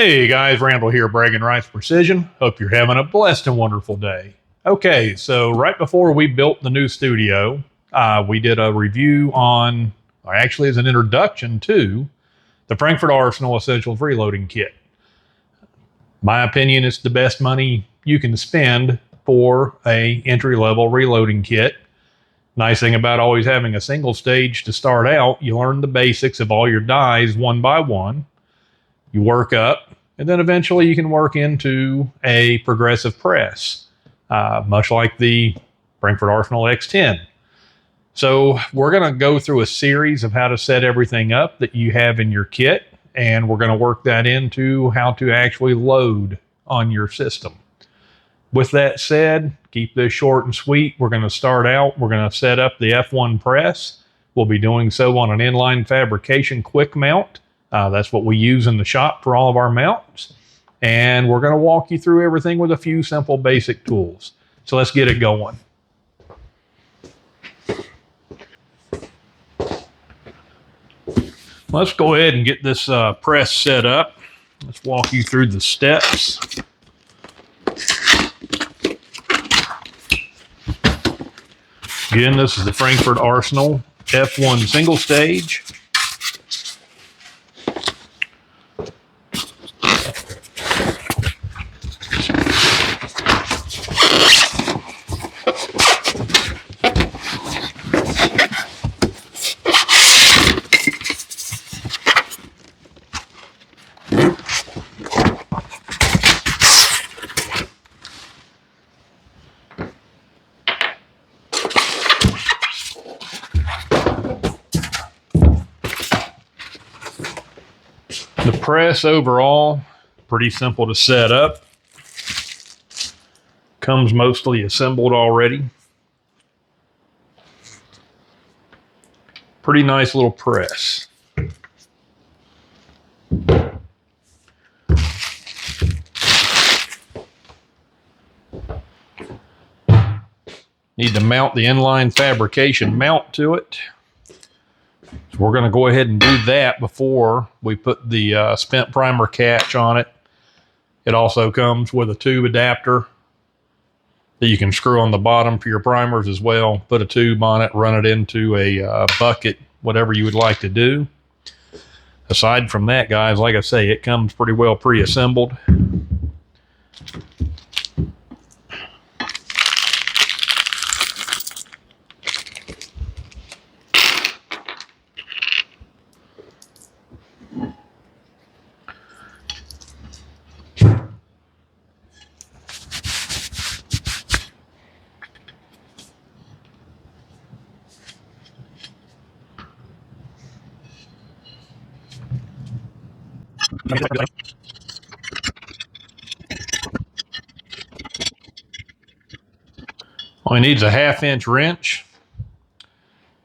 Hey guys, Randall here, BragginRights Precision. Hope you're having a blessed and wonderful day. Okay, so right before we built the new studio, we did a review on, or actually as an introduction to, the Frankford Arsenal Essentials Reloading Kit. My opinion, it's the best money you can spend for a entry-level reloading kit. Nice thing about always having a single stage to start out, you learn the basics of all your dies one by one. You work up, and then eventually you can work into a progressive press, much like the Frankford Arsenal X10. So we're going to go through a series of how to set everything up that you have in your kit, and we're going to work that into how to actually load on your system. With that said, keep this short and sweet. We're going to start out. We're going to set up the F1 press. We'll be doing so on an inline fabrication quick mount. That's what we use in the shop for all of our mounts. And we're going to walk you through everything with a few simple basic tools. So let's get it going. Let's go ahead and get this press set up. Let's walk you through the steps. Again, this is the Frankford Arsenal F1 single stage. The press overall, pretty simple to set up. Comes mostly assembled already. Pretty nice little press. Need to mount the inline fabrication mount to it. So we're going to go ahead and do that before we put the spent primer catch on it. It also comes with a tube adapter that you can screw on the bottom for your primers as well. Put a tube on it, run it into a bucket, whatever you would like to do. Aside from that, guys, like I say, it comes pretty well pre-assembled. Only needs a 1/2 inch wrench,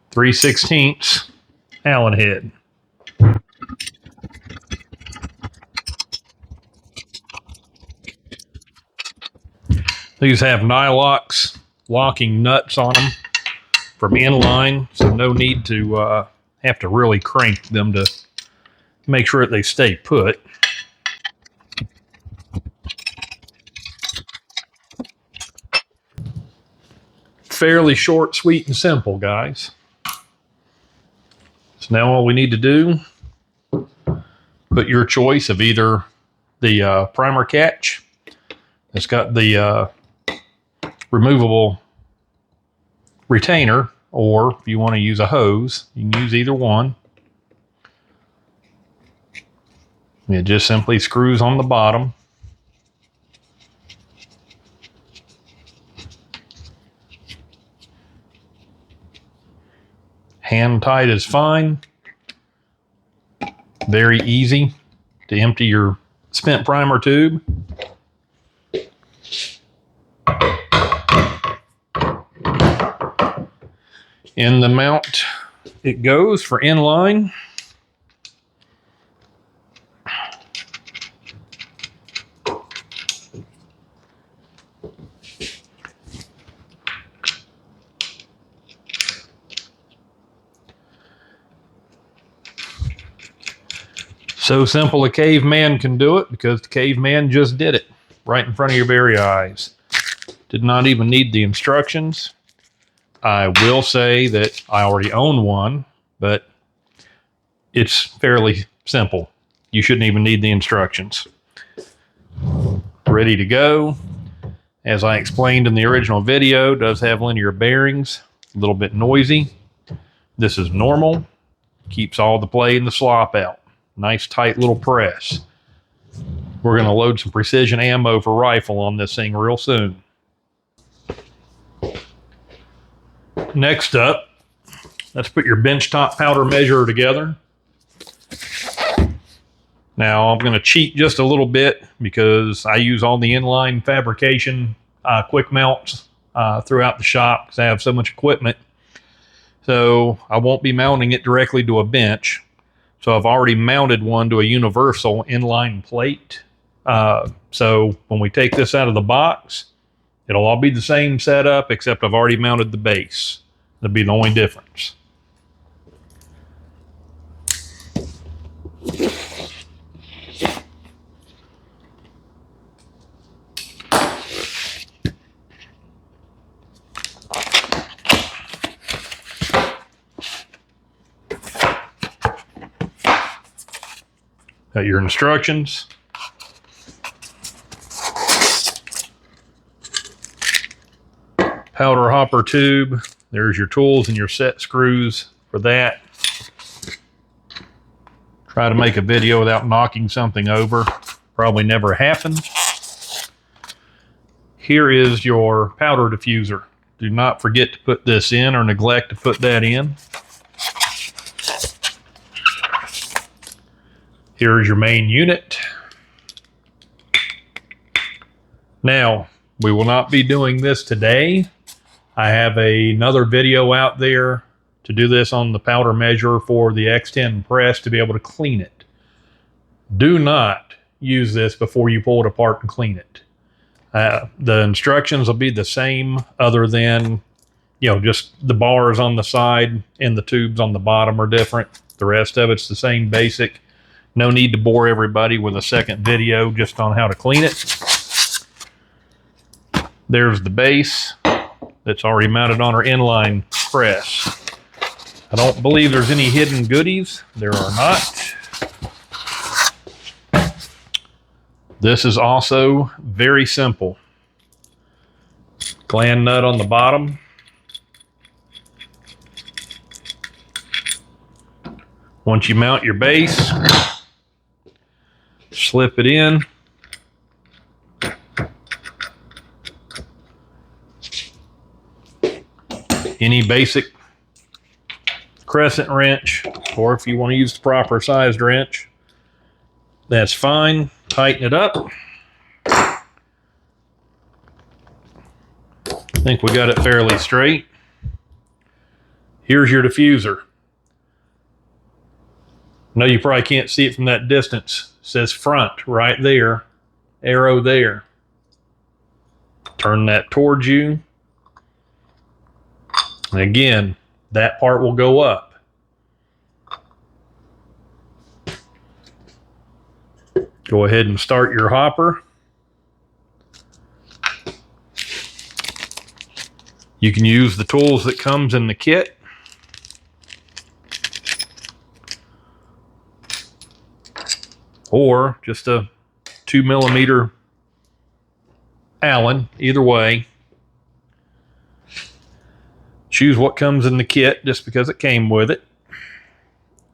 3/16 Allen head. These have Nylox locking nuts on them from inline, so no need to have to really crank them to make sure that they stay put. Fairly short, sweet, and simple, guys. So now all we need to do, put your choice of either the primer catch. It's got the removable retainer, or if you want to use a hose, you can use either one. It just simply screws on the bottom. Hand tight is fine. Very easy to empty your spent primer tube. In the mount it goes for inline. So simple a caveman can do it because the caveman just did it right in front of your very eyes. Did not even need the instructions. I will say that I already own one, but it's fairly simple. You shouldn't even need the instructions. Ready to go. As I explained in the original video, it does have linear bearings, a little bit noisy. This is normal. Keeps all the play and the slop out. Nice tight little press. We're going to load some precision ammo for rifle on this thing real soon. Next up, let's put your benchtop powder measurer together. Now I'm going to cheat just a little bit because I use all the inline fabrication quick melts throughout the shop because I have so much equipment. So I won't be mounting it directly to a bench. So I've already mounted one to a universal inline plate. So when we take this out of the box, it'll all be the same setup except I've already mounted the base. That'll be the only difference. Got your instructions. Powder hopper tube. There's your tools and your set screws for that. Try to make a video without knocking something over. Probably never happened. Here is your powder diffuser. Do not forget to put this in or neglect to put that in. Here is your main unit. Now, we will not be doing this today. I have another video out there to do this on the powder measure for the X10 press to be able to clean it. Do not use this before you pull it apart and clean it. The instructions will be the same other than, just the bars on the side and the tubes on the bottom are different. The rest of it's the same basic. No need to bore everybody with a second video just on how to clean it. There's the base that's already mounted on our inline press. I don't believe there's any hidden goodies. There are not. This is also very simple. Gland nut on the bottom. Once you mount your base, slip it in. Any basic crescent wrench, or if you want to use the proper sized wrench, that's fine. Tighten it up. I think we got it fairly straight. Here's your diffuser. I know you probably can't see it from that distance. It says front right there, arrow there. Turn that towards you. And again, that part will go up. Go ahead and start your hopper. You can use the tools that comes in the kit. Or just a 2mm Allen, either way. Choose what comes in the kit just because it came with it.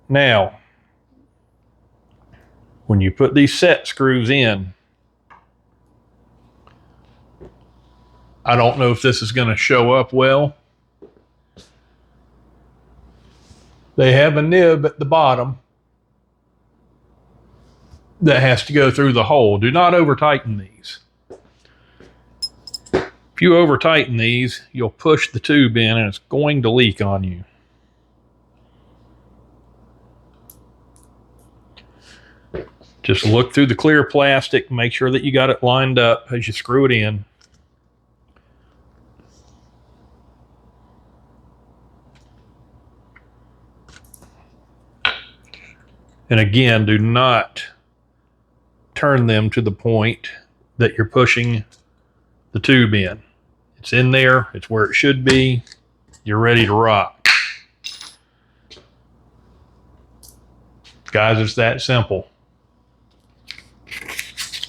Now, when you put these set screws in, I don't know if this is going to show up well. They have a nib at the bottom that has to go through the hole. Do not over tighten these. If you over tighten these, you'll push the tube in and it's going to leak on you. Just look through the clear plastic, make sure that you got it lined up as you screw it in. And again, do not turn them to the point that you're pushing the tube in. It's in there. It's where it should be. You're ready to rock. Guys, it's that simple.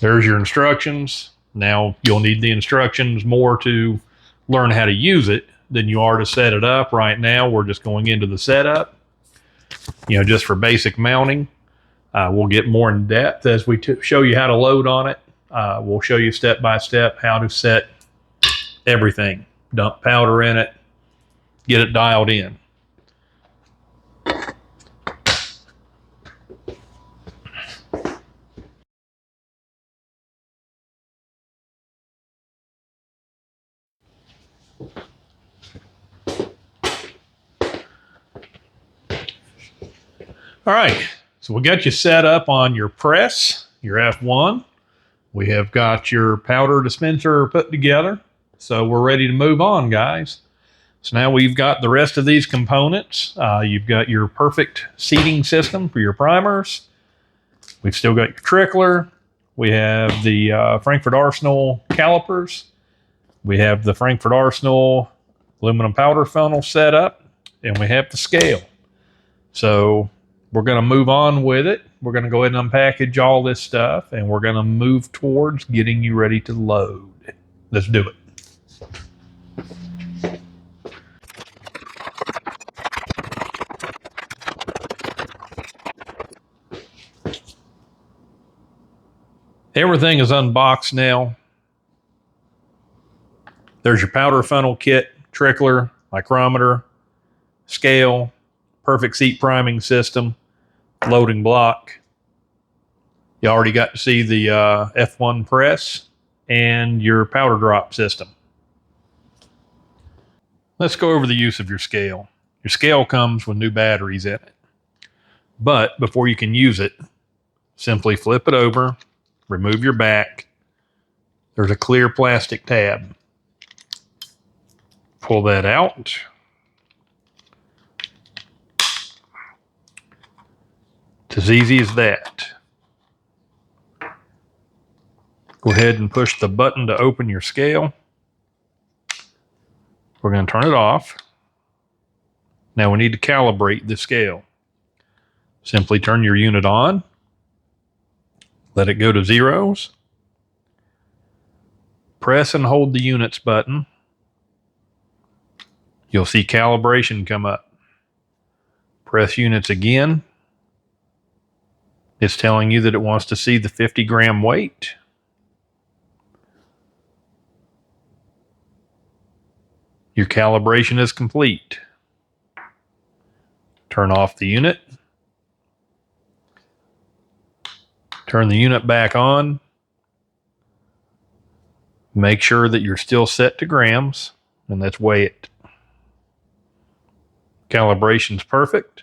There's your instructions. Now you'll need the instructions more to learn how to use it than you are to set it up. Right now, we're just going into the setup, just for basic mounting. We'll get more in depth as we show you how to load on it. We'll show you step by step how to set everything. Dump powder in it, get it dialed in. All right, so we got you set up on your press, your F1. We have got your powder dispenser put together. So we're ready to move on, guys. So now we've got the rest of these components. You've got your perfect seating system for your primers. We've still got your trickler. We have the Frankford Arsenal calipers. We have the Frankford Arsenal aluminum powder funnel set up. And we have the scale. So we're going to move on with it. We're going to go ahead and unpackage all this stuff, and we're going to move towards getting you ready to load. Let's do it. Everything is unboxed now. There's your powder funnel kit, trickler, micrometer, scale, perfect seat priming system, loading block. You already got to see the F1 press and your powder drop system. Let's go over the use of your scale. Your scale comes with new batteries in it. But before you can use it, simply flip it over, remove your back. There's a clear plastic tab. Pull that out. It's as easy as that. Go ahead and push the button to open your scale. We're going to turn it off. Now we need to calibrate the scale. Simply turn your unit on. Let it go to zeros. Press and hold the units button. You'll see calibration come up. Press units again. It's telling you that it wants to see the 50-gram weight. Your calibration is complete. Turn off the unit. Turn the unit back on. Make sure that you're still set to grams, and let's weigh it. Calibration's perfect.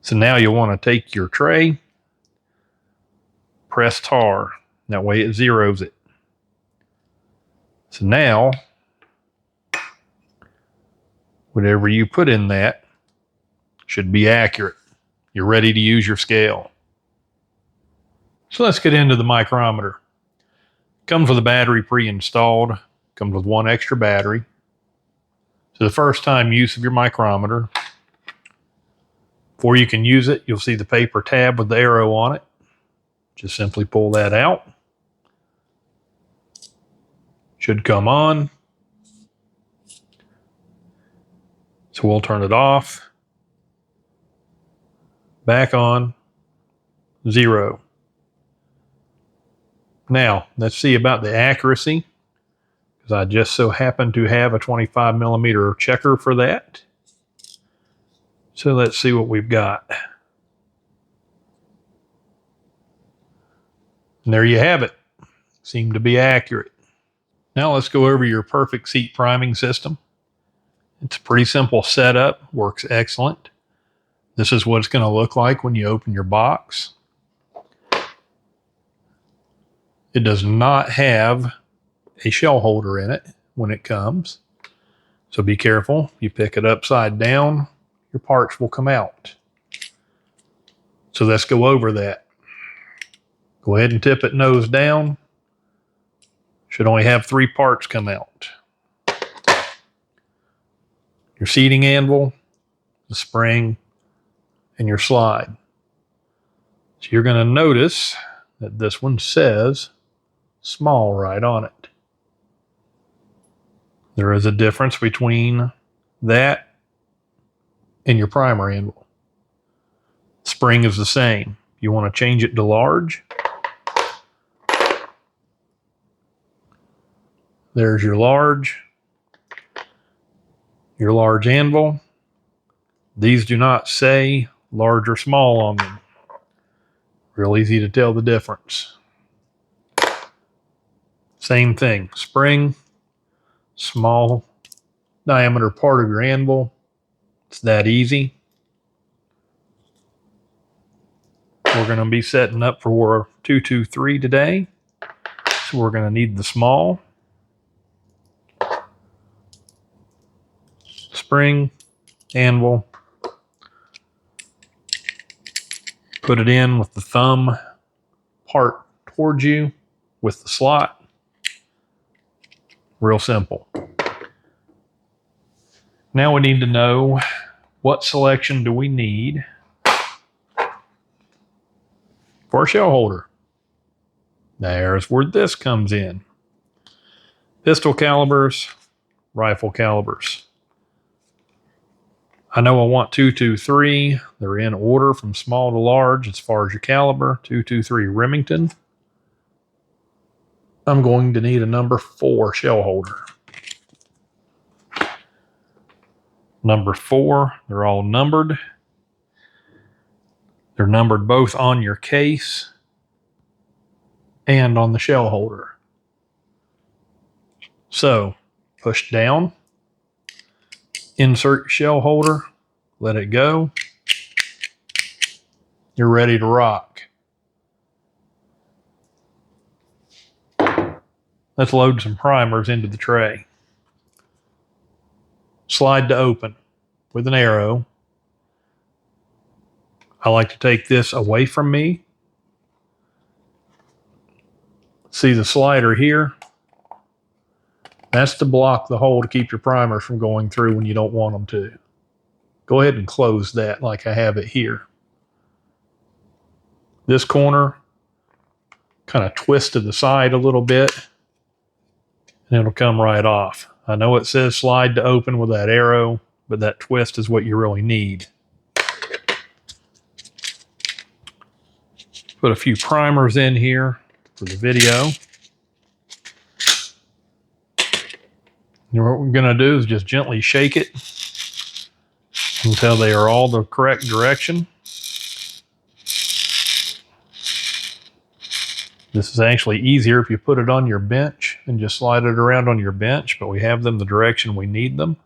So now you'll want to take your tray, press tar. That way it zeroes it. So now, whatever you put in that should be accurate. You're ready to use your scale. So let's get into the micrometer. Comes with a battery pre-installed. Comes with one extra battery. So the first time use of your micrometer, before you can use it, you'll see the paper tab with the arrow on it. Just simply pull that out. Should come on. So we'll turn it off. Back on. 0. Now, let's see about the accuracy, because I just so happen to have a 25 millimeter checker for that. So let's see what we've got. And there you have it. Seemed to be accurate. Now let's go over your perfect seat priming system. It's a pretty simple setup, works excellent. This is what it's going to look like when you open your box. It does not have a shell holder in it when it comes. So be careful. You pick it upside down, your parts will come out. So let's go over that. Go ahead and tip it nose down. Should only have 3 parts come out. Your seating anvil, the spring, and your slide. So you're going to notice that this one says small right on it. There is a difference between that and your primer anvil. Spring is the same. You want to change it to large. There's your large anvil. These do not say large or small on them. Real easy to tell the difference. Same thing, spring, small diameter part of your anvil. It's that easy. We're going to be setting up for 223 today. So we're going to need the small, spring, anvil. Put it in with the thumb part towards you with the slot. Real simple. Now we need to know what selection do we need for our shell holder. There's where this comes in. Pistol calibers, rifle calibers. I know I want 223. They're in order from small to large as far as your caliber. 223 Remington. I'm going to need a number 4 shell holder. Number 4, they're all numbered. They're numbered both on your case and on the shell holder. So, push down, insert your shell holder, let it go. You're ready to rock. Let's load some primers into the tray. Slide to open with an arrow. I like to take this away from me. See the slider here? That's to block the hole to keep your primers from going through when you don't want them to. Go ahead and close that like I have it here. This corner, kind of twist to the side a little bit, and it'll come right off. I know it says slide to open with that arrow, but that twist is what you really need. Put a few primers in here for the video. And what we're going to do is just gently shake it until they are all the correct direction. This is actually easier if you put it on your bench and just slide it around on your bench, but we have them the direction we need them.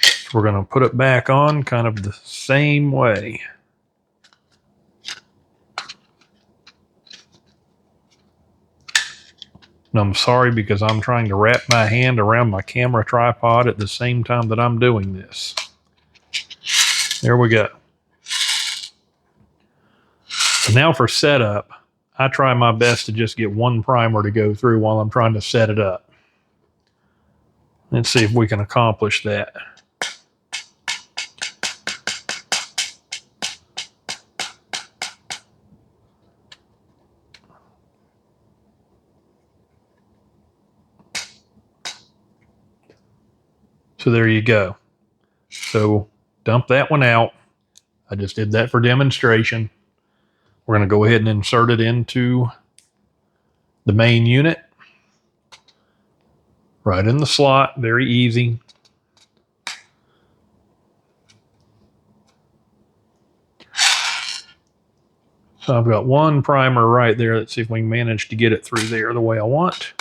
So we're going to put it back on kind of the same way. And I'm sorry because I'm trying to wrap my hand around my camera tripod at the same time that I'm doing this. There we go. So now for setup, I try my best to just get one primer to go through while I'm trying to set it up. Let's see if we can accomplish that. So there you go. So dump that one out. I just did that for demonstration. We're going to go ahead and insert it into the main unit. Right in the slot, very easy. So I've got one primer right there. Let's see if we can manage to get it through there the way I want.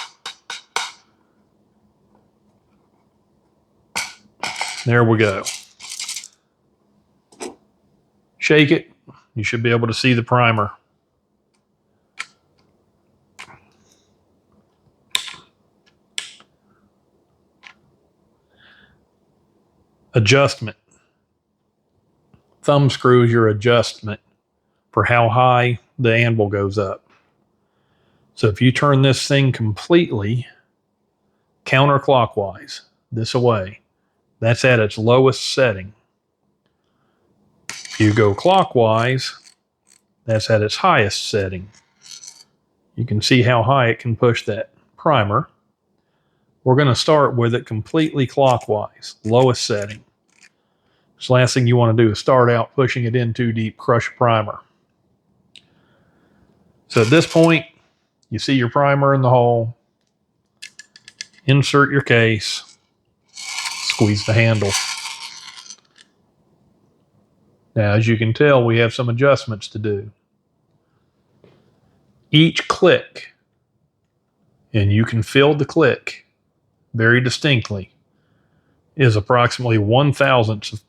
There we go. Shake it. You should be able to see the primer. Adjustment. thumb screw is your adjustment for how high the anvil goes up. So if you turn this thing completely counterclockwise, this away, that's at its lowest setting. If you go clockwise, that's at its highest setting. You can see how high it can push that primer. We're going to start with it completely clockwise, lowest setting. So last thing you want to do is start out pushing it in too deep, crush primer. So at this point, you see your primer in the hole. Insert your case. Squeeze the handle. Now, as you can tell, we have some adjustments to do. Each click, and you can feel the click very distinctly, is approximately 1/1000th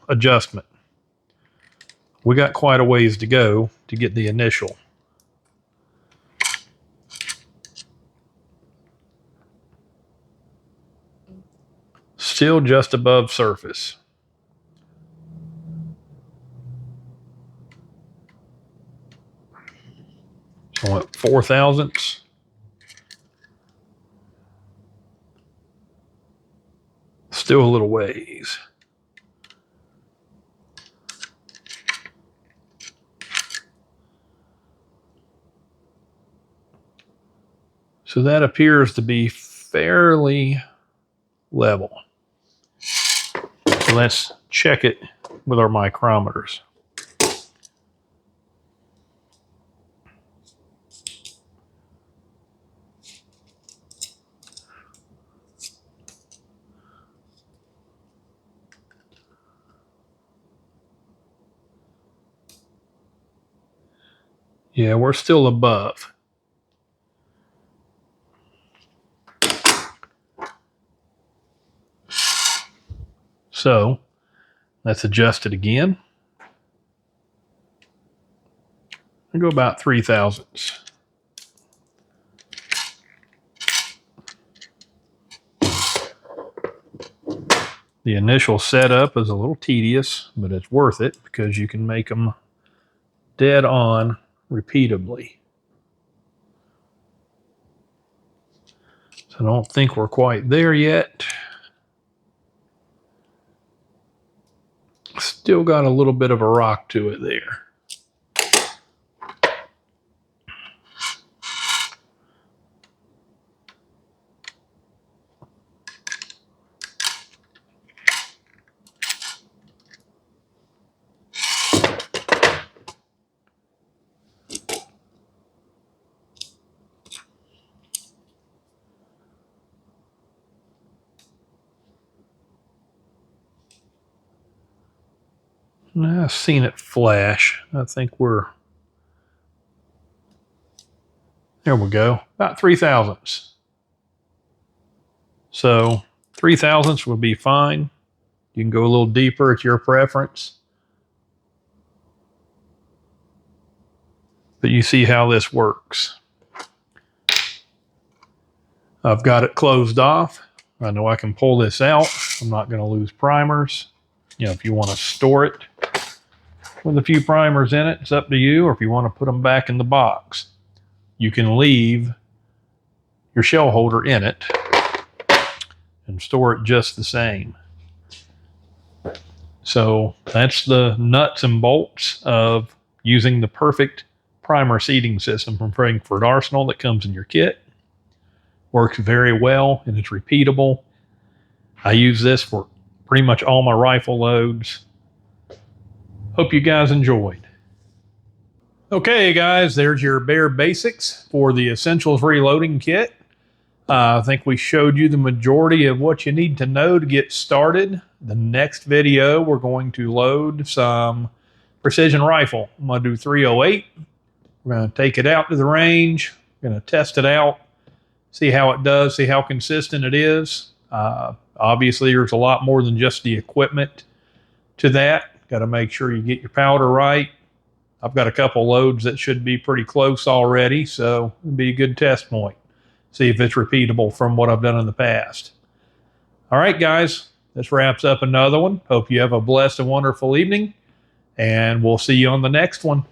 adjustment. We got quite a ways to go to get the initial. Still just above surface. So what, 4/1000ths? Still a little ways. So that appears to be fairly level. So let's check it with our micrometers. Yeah, we're still above. So let's adjust it again. I'll go about 3/1000ths. The initial setup is a little tedious, but it's worth it because you can make them dead on repeatably. So I don't think we're quite there yet. Still got a little bit of a rock to it there. I've seen it flash. I think there we go, about 3/1000ths. So 3/1000ths would be fine. You can go a little deeper at your preference. But you see how this works. I've got it closed off. I know I can pull this out. I'm not going to lose primers. You know, if you want to store it with a few primers in it, it's up to you. Or if you want to put them back in the box, you can leave your shell holder in it and store it just the same. So that's the nuts and bolts of using the perfect primer seeding system from Frankford Arsenal that comes in your kit. Works very well and it's repeatable. I use this for pretty much all my rifle loads. Hope you guys enjoyed. Okay, guys, there's your bare basics for the Essentials Reloading Kit. I think we showed you the majority of what you need to know to get started. The next video, we're going to load some precision rifle. I'm going to do 308. We're going to take it out to the range. We're going to test it out, see how it does, see how consistent it is. Obviously, there's a lot more than just the equipment to that. Got to make sure you get your powder right. I've got a couple loads that should be pretty close already, so it'll be a good test point. See if it's repeatable from what I've done in the past. All right, guys, this wraps up another one. Hope you have a blessed and wonderful evening. and we'll see you on the next one.